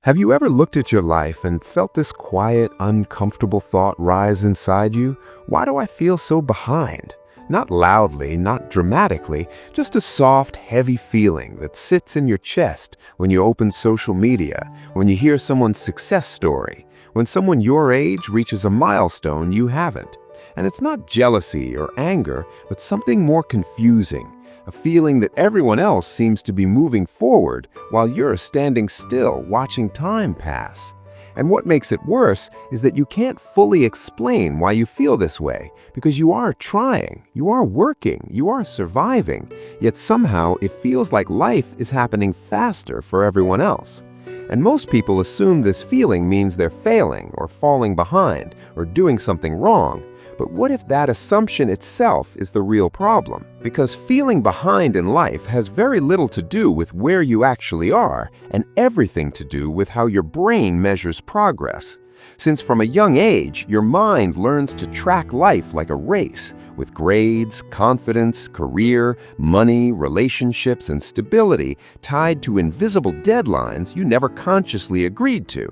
Have you ever looked at your life and felt this quiet, uncomfortable thought rise inside you? Why do I feel so behind? Not loudly, not dramatically, just a soft, heavy feeling that sits in your chest when you open social media, when you hear someone's success story, when someone your age reaches a milestone you haven't. And it's not jealousy or anger, but something more confusing. A feeling that everyone else seems to be moving forward while you're standing still watching time pass. And what makes it worse is that you can't fully explain why you feel this way, because you are trying, you are working, you are surviving, yet somehow it feels like life is happening faster for everyone else. And most people assume this feeling means they're failing or falling behind or doing something wrong. But what if that assumption itself is the real problem? Because feeling behind in life has very little to do with where you actually are and everything to do with how your brain measures progress. Since from a young age, your mind learns to track life like a race, with grades, confidence, career, money, relationships, and stability tied to invisible deadlines you never consciously agreed to.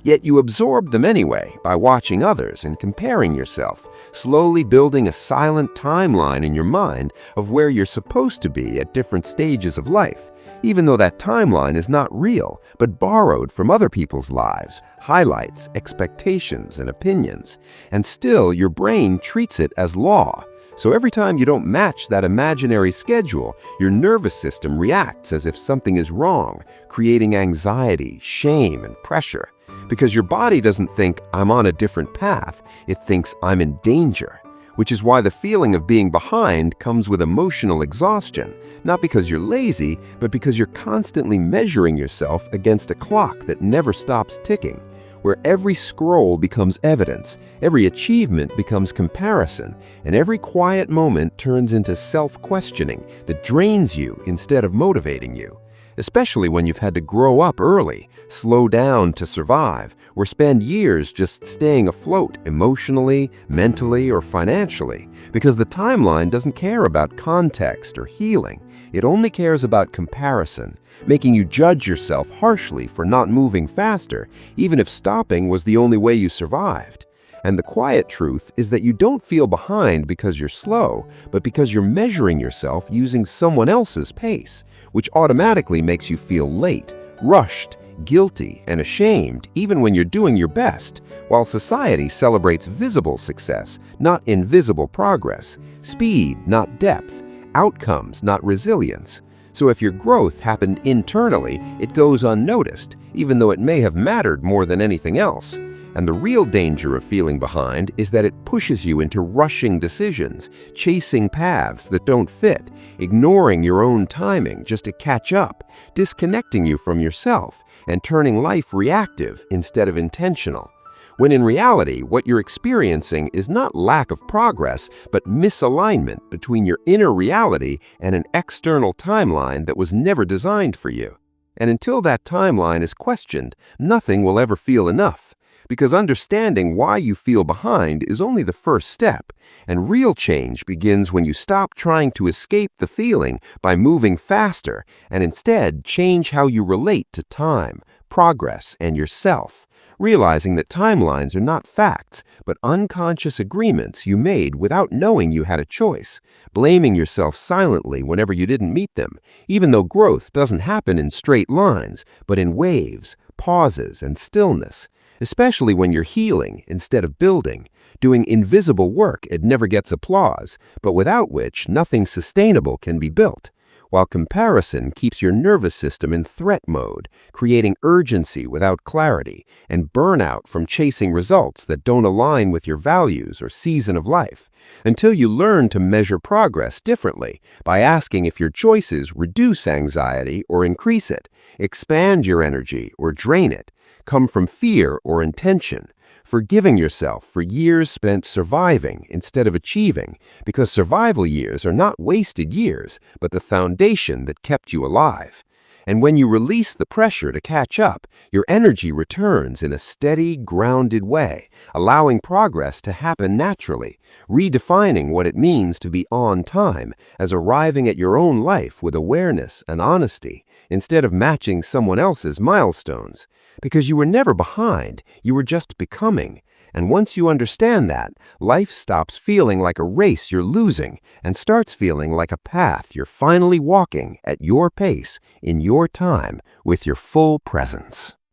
Yet you absorb them anyway by watching others and comparing yourself, slowly building a silent timeline in your mind of where you're supposed to be at different stages of life, even though that timeline is not real, but borrowed from other people's lives, highlights, expectations, and opinions. And still, your brain treats it as law. So every time you don't match that imaginary schedule, your nervous system reacts as if something is wrong, creating anxiety, shame, and pressure. Because your body doesn't think, I'm on a different path, it thinks I'm in danger. Which is why the feeling of being behind comes with emotional exhaustion, not because you're lazy, but because you're constantly measuring yourself against a clock that never stops ticking, where every scroll becomes evidence, every achievement becomes comparison, and every quiet moment turns into self-questioning that drains you instead of motivating you. Especially when you've had to grow up early, slow down to survive, or spend years just staying afloat emotionally, mentally, or financially, because the timeline doesn't care about context or healing. It only cares about comparison, making you judge yourself harshly for not moving faster, even if stopping was the only way you survived. And the quiet truth is that you don't feel behind because you're slow, but because you're measuring yourself using someone else's pace, which automatically makes you feel late, rushed, guilty, and ashamed even when you're doing your best, while society celebrates visible success, not invisible progress, speed, not depth, outcomes, not resilience. So if your growth happened internally, it goes unnoticed, even though it may have mattered more than anything else. And the real danger of feeling behind is that it pushes you into rushing decisions, chasing paths that don't fit, ignoring your own timing just to catch up, disconnecting you from yourself, and turning life reactive instead of intentional. When in reality, what you're experiencing is not lack of progress, but misalignment between your inner reality and an external timeline that was never designed for you. And until that timeline is questioned, nothing will ever feel enough. Because understanding why you feel behind is only the first step, and real change begins when you stop trying to escape the feeling by moving faster and instead change how you relate to time, progress, and yourself, realizing that timelines are not facts, but unconscious agreements you made without knowing you had a choice, blaming yourself silently whenever you didn't meet them, even though growth doesn't happen in straight lines, but in waves, pauses, and stillness. Especially when you're healing instead of building, doing invisible work it never gets applause, but without which nothing sustainable can be built, while comparison keeps your nervous system in threat mode, creating urgency without clarity, and burnout from chasing results that don't align with your values or season of life, until you learn to measure progress differently by asking if your choices reduce anxiety or increase it, expand your energy or drain it, come from fear or intention, forgiving yourself for years spent surviving instead of achieving, because survival years are not wasted years, but the foundation that kept you alive. And when you release the pressure to catch up, your energy returns in a steady, grounded way, allowing progress to happen naturally, redefining what it means to be on time as arriving at your own life with awareness and honesty, instead of matching someone else's milestones. Because you were never behind, you were just becoming. And once you understand that, life stops feeling like a race you're losing and starts feeling like a path you're finally walking at your pace, in your time, with your full presence.